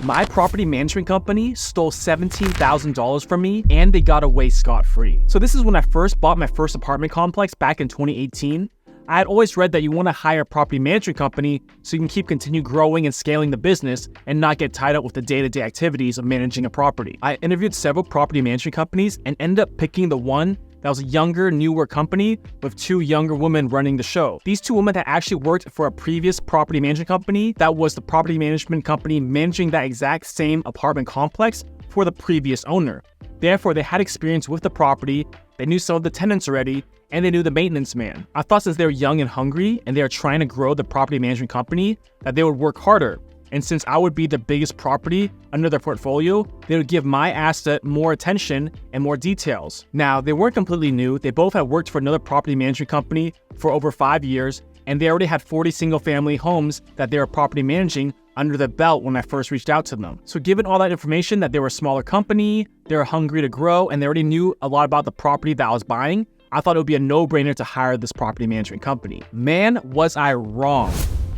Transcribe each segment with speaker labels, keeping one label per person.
Speaker 1: My property management company stole $17,000 from me and they got away scot-free. So this is when I first bought my first apartment complex back in 2018. I had always read that you want to hire a property management company so you can continue growing and scaling the business and not get tied up with the day-to-day activities of managing a property. I interviewed several property management companies and ended up picking the one that was a younger, newer company with 2 younger women running the show. These 2 women had actually worked for a previous property management company that was the property management company managing that exact same apartment complex for the previous owner. Therefore, they had experience with the property, they knew some of the tenants already, and they knew the maintenance man. I thought since they were young and hungry and they were trying to grow the property management company, that they would work harder. And since I would be the biggest property under their portfolio, they would give my asset more attention and more details. Now, they weren't completely new. They both had worked for another property management company for over 5 years, and they already had 40 single-family homes that they were property managing under the belt when I first reached out to them. So given all that information that they were a smaller company, they were hungry to grow, and they already knew a lot about the property that I was buying, I thought it would be a no-brainer to hire this property management company. Man, was I wrong.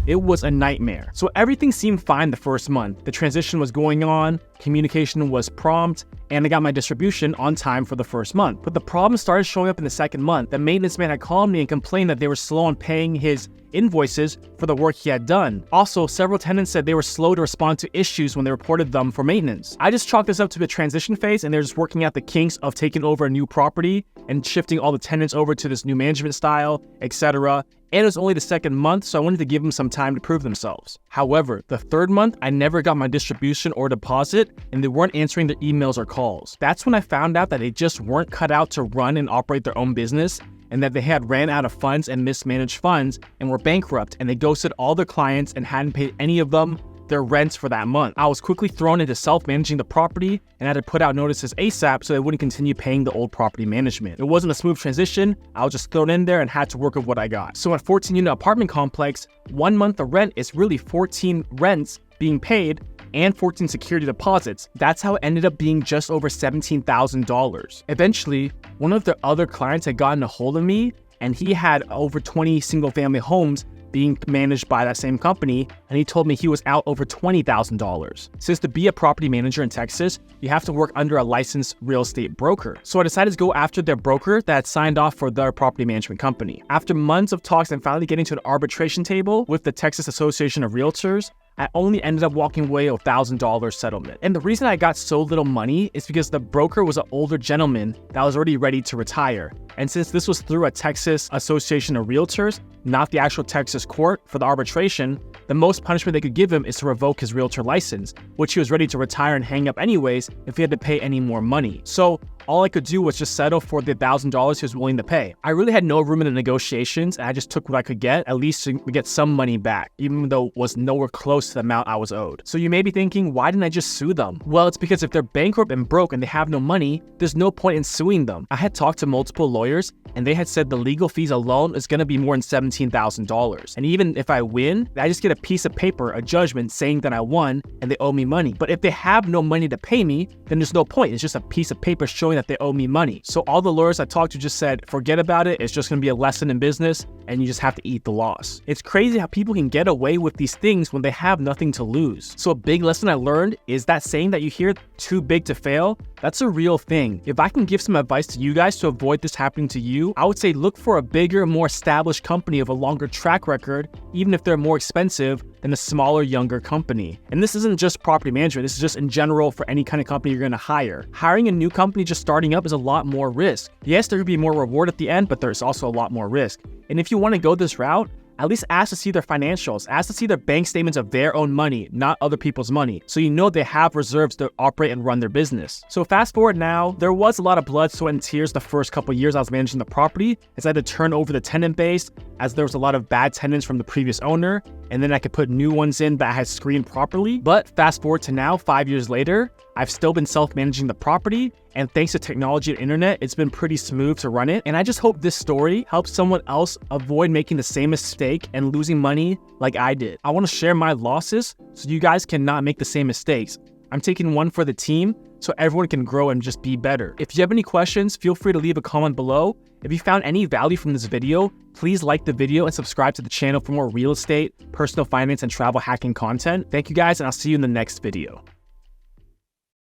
Speaker 1: It was a nightmare. So everything seemed fine the first month. The transition was going on, communication was prompt, and I got my distribution on time for the first month. But the problem started showing up in the second month. The maintenance man had called me and complained that they were slow on paying his invoices for the work he had done. Also, several tenants said they were slow to respond to issues when they reported them for maintenance. I just chalked this up to the transition phase, and they're just working out the kinks of taking over a new property and shifting all the tenants over to this new management style, etc. And it was only the second month, so I wanted to give them some time to prove themselves. However, the third month, I never got my distribution or deposit, and they weren't answering their emails or calls. That's when I found out that they just weren't cut out to run and operate their own business, and that they had ran out of funds and mismanaged funds and were bankrupt, and they ghosted all their clients and hadn't paid any of them their rents for that month. I was quickly thrown into self-managing the property and had to put out notices ASAP so they wouldn't continue paying the old property management. It wasn't a smooth transition. I was just thrown in there and had to work with what I got. So at 14-unit apartment complex, 1 month of rent is really 14 rents being paid and 14 security deposits. That's how it ended up being just over $17,000. Eventually, one of their other clients had gotten a hold of me, and he had over 20 single-family homes being managed by that same company, and he told me he was out over $20,000. Since to be a property manager in Texas, you have to work under a licensed real estate broker. So I decided to go after their broker that had signed off for their property management company. After months of talks and finally getting to an arbitration table with the Texas Association of Realtors, I only ended up walking away with $1,000 settlement. And the reason I got so little money is because the broker was an older gentleman that was already ready to retire. And since this was through a Texas Association of Realtors, not the actual Texas court for the arbitration, the most punishment they could give him is to revoke his realtor license, which he was ready to retire and hang up anyways if he had to pay any more money. So all I could do was just settle for the $1,000 he was willing to pay. I really had no room in the negotiations, and I just took what I could get, at least to get some money back, even though it was nowhere close to the amount I was owed. So you may be thinking, why didn't I just sue them? Well, it's because if they're bankrupt and broke and they have no money, there's no point in suing them. I had talked to multiple lawyers, and they had said the legal fees alone is going to be more than $17,000. And even if I win, I just get a piece of paper, a judgment saying that I won and they owe me money. But if they have no money to pay me, then there's no point. It's just a piece of paper showing that they owe me money. So all the lawyers I talked to just said, forget about it. It's just going to be a lesson in business and you just have to eat the loss. It's crazy how people can get away with these things when they have nothing to lose. So a big lesson I learned is that saying that you hear, too big to fail, that's a real thing. If I can give some advice to you guys to avoid this happening to you, I would say look for a bigger, more established company with a longer track record, even if they're more expensive than a smaller, younger company. And this isn't just property management, this is just in general for any kind of company you're gonna hire. Hiring a new company just starting up is a lot more risk. Yes, there could be more reward at the end, but there's also a lot more risk. And if you wanna go this route, at least ask to see their financials, ask to see their bank statements of their own money, not other people's money, so you know they have reserves to operate and run their business. So fast forward now, there was a lot of blood, sweat, and tears the first couple years I was managing the property, as I had to turn over the tenant base, as there was a lot of bad tenants from the previous owner, and then I could put new ones in that I had screened properly. But fast forward to now, 5 years later, I've still been self-managing the property, and thanks to technology and internet, it's been pretty smooth to run it. And I just hope this story helps someone else avoid making the same mistake and losing money like I did. I want to share my losses so you guys cannot make the same mistakes. I'm taking one for the team so everyone can grow and just be better. If you have any questions, feel free to leave a comment below. If you found any value from this video, please like the video and subscribe to the channel for more real estate, personal finance, and travel hacking content. Thank you guys, and I'll see you in the next video.